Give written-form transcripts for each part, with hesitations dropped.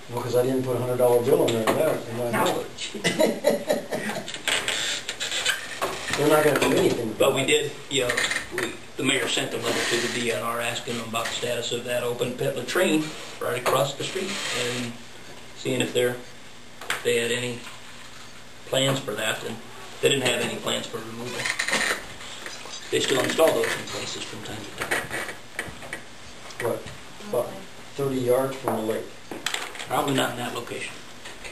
Well, because I didn't put a $100 bill on there in my knowledge. They're not going to do anything. But we did, you know, the mayor sent a letter to the DNR asking them about the status of that open pit latrine right across the street and seeing if they had any plans for that, and they didn't have any plans for removal. They still install those in places from time to time. What? About 30 yards from the lake. Probably not in that location.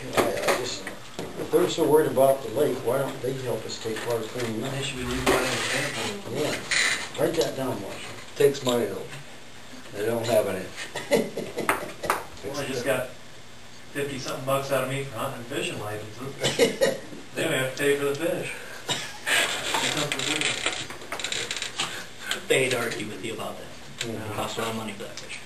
If they're so worried about the lake, why don't they help us take part of cleaning up? They should be leaving that in the example. Yeah. Write that down, Marshall. Takes money though. They don't have any. Well, they just got 50-something bucks out of me for hunting and fishing licenses. Then we have to pay for the fish. They'd argue with you about that. It costs a lot of money for that fish.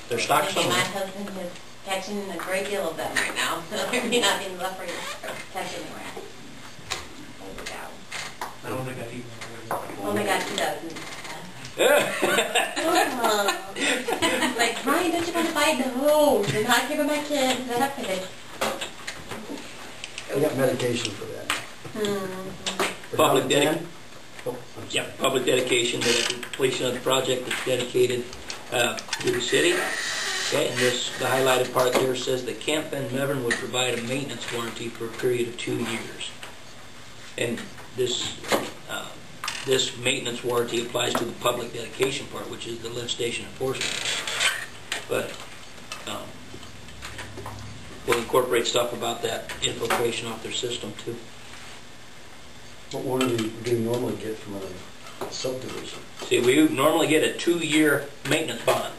They're stocked somewhere. My husband is catching a great deal of them right now, so there may not be enough for you to catch anywhere. There we go. I don't think I've eaten one. Oh my God, he doesn't. Like, Ryan, don't you want to bite the hose and not give it my kids that fish? We got medication for that. Public dedication. Yeah, public dedication to the completion of the project that's dedicated to the city. Okay, and the highlighted part there says that Camp Van Meveren would provide a maintenance warranty for a period of 2 years. And this maintenance warranty applies to the public dedication part, which is the lift station enforcement. But we'll incorporate stuff about that infiltration off their system too. What warranty do you normally get from a subdivision? See, we normally get a 2-year maintenance bond,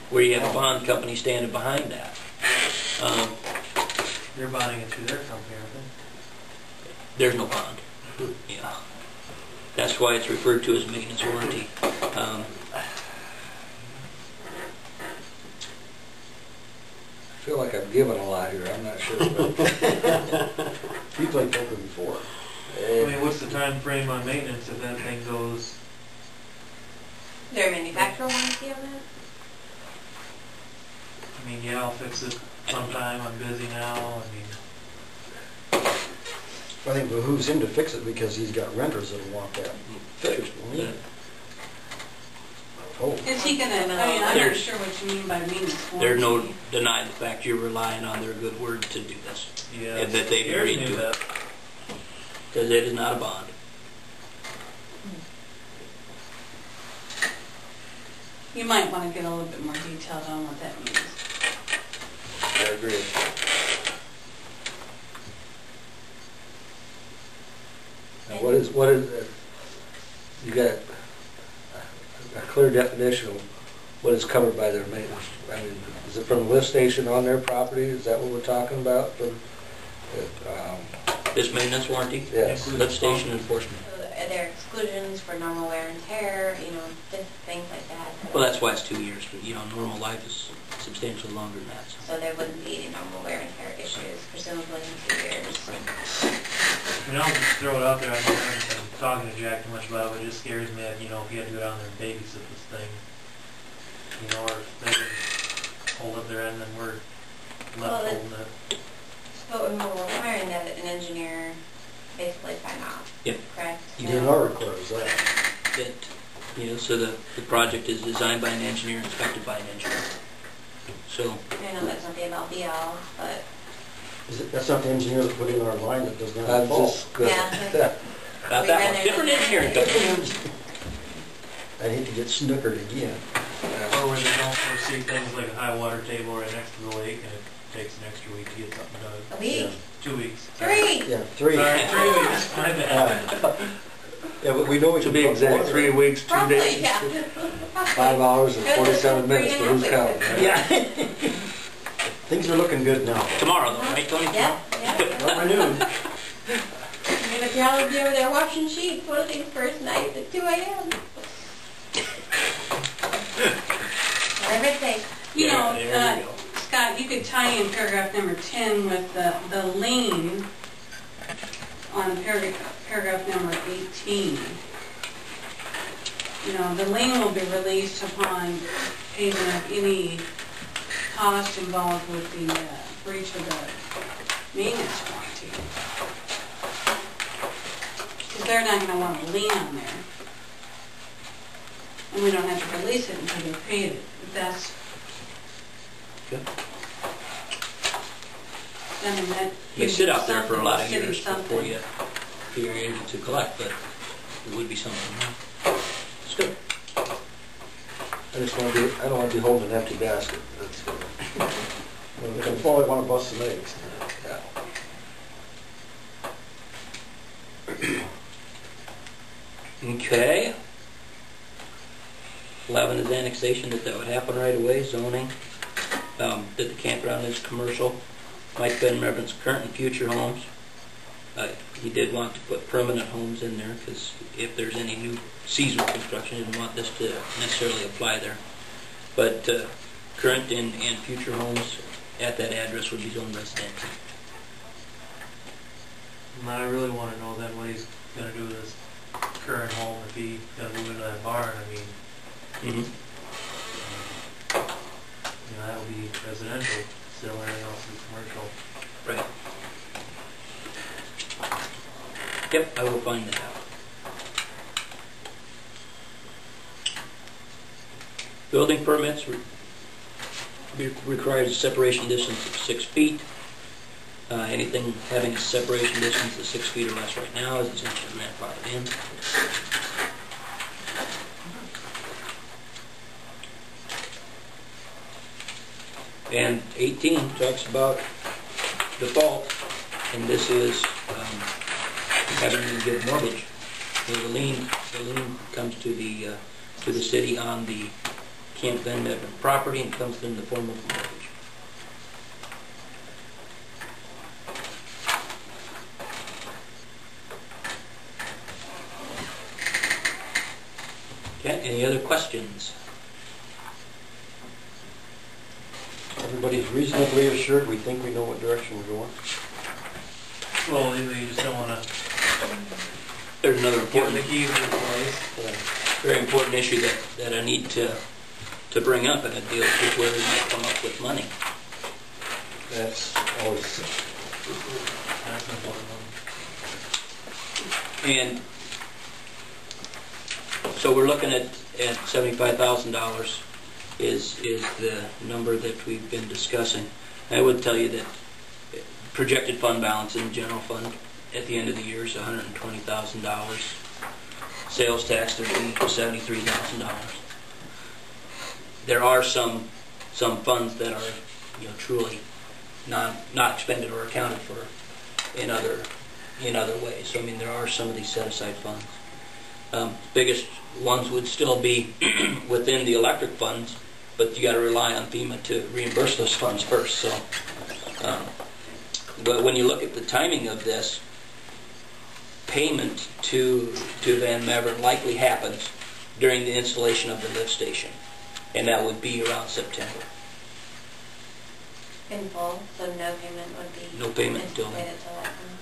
where you have a bond company standing behind that. They're bonding it through their company, aren't they? There's no bond. Yeah. That's why it's referred to as maintenance warranty. I feel like I'm giving a lot here. I'm not sure. You played poker before. I mean, what's the time frame on maintenance if that thing goes? Is there a manufacturer warranty on that? I mean, yeah, I'll fix it sometime. I'm busy now. I mean, I think it behooves him to fix it because he's got renters that'll want that fixed, won't he? Oh. Is he gonna, I mean, I'm not sure what you mean by maintenance warranty. There's no denying the fact you're relying on their good word to do this. yeah. And that they've agreed to it. Because it is not a bond. You might want to get a little bit more detailed on what that means. I agree. Now, what is you got a clear definition of what is covered by their maintenance? I mean, is it from the lift station on their property? Is that what we're talking about? This maintenance warranty? Yes. Lift station enforcement. Are there exclusions for normal wear and tear, you know, different things like that? Well, that's why it's 2 years, but you know, normal life is substantially longer than that. So there wouldn't be any normal wear and tear issues, presumably in 2 years. Right. I mean, I'll just throw it out there. I don't think I'm talking to Jack too much about it, but it just scares me that, you know, if you had to go down there and babysit this thing, you know, or if they can hold up their end and we're left holding it. But we're requiring that an engineer basically sign off. Yep. Correct? DNR requires that. That, you know, so the project is designed by an engineer, inspected by an engineer. So. I know that's not the about be all, but. That's not the engineer that put in our line that does not I'm fall. just good. Yeah. About that one. Different engineering company. I hate to get snookered again. Or when they don't foresee things like a high water table right next to the lake and it takes an extra week to get something done. A week? Yeah. 2 weeks. 3! Yeah, 3. Sorry, 3 weeks. My bad. Yeah, but we know we To can be put exact, water. 3 weeks, 2 Probably, days, yeah. 5 hours and 47 minutes, but who's counting? Right? Yeah. Things are looking good now. Tomorrow though, right, Tony? Yeah, yeah. Afternoon. I mean, if y'all would be over there washing sheets, one of these first nights at 2 a.m. Whatever it takes. You know, there we go. Scott, you could tie in paragraph number 10 with the lien on paragraph number 18. You know, the lien will be released upon payment of any cost involved with the breach of the maintenance warranty. Because they're not going to want to lien on there. And we don't have to release it until they've paid it. If that's, Good. I mean, that... They sit out there for a lot of City years before something. you're able to collect, but it would be something. It's good. I just want to be, I don't want to be holding an empty basket. That's good. That's why I want to bust some eggs. Okay. 11 is annexation, that would happen right away, zoning, that the campground is commercial. Mike Ben Reverend's current and future homes. He did want to put permanent homes in there, because if there's any new seasonal construction, he didn't want this to necessarily apply there. But current and future homes at that address would be zoned residential. And I really want to know then what he's going to do with his current home if he's going to move into that barn. I mean, Mm-hmm. that would be residential, still everything else is commercial. Right. Yep, I will find that out. Building permits requires a separation distance of 6 feet. Anything having a separation distance of 6 feet or less right now is essentially grandfathered in. And 18 talks about default, and this is having to give mortgage. The lien comes to the city on the Camp Van Metten property and comes in the form of a mortgage. Okay, any other questions? Everybody's reasonably assured we think we know what direction we're going. Well, you just don't want to There's another give the important, keys in place. very important issue that I need to bring up, and it deals with where we might come up with money. That's always, That's an important one. And so we're looking at $75,000 is the number that we've been discussing. I would tell you that projected fund balance in the general fund at the end of the year is $120,000. Sales tax would be $73,000. There are some funds that are, truly not expended or accounted for in other ways. So I mean, there are some of these set aside funds. Biggest ones would still be within the electric funds, but you got to rely on FEMA to reimburse those funds first. So, but when you look at the timing of this, payment to Van Meveren likely happens during the installation of the lift station, and that would be around September. In full, so no payment would be... No payment until then. anticipated till that one.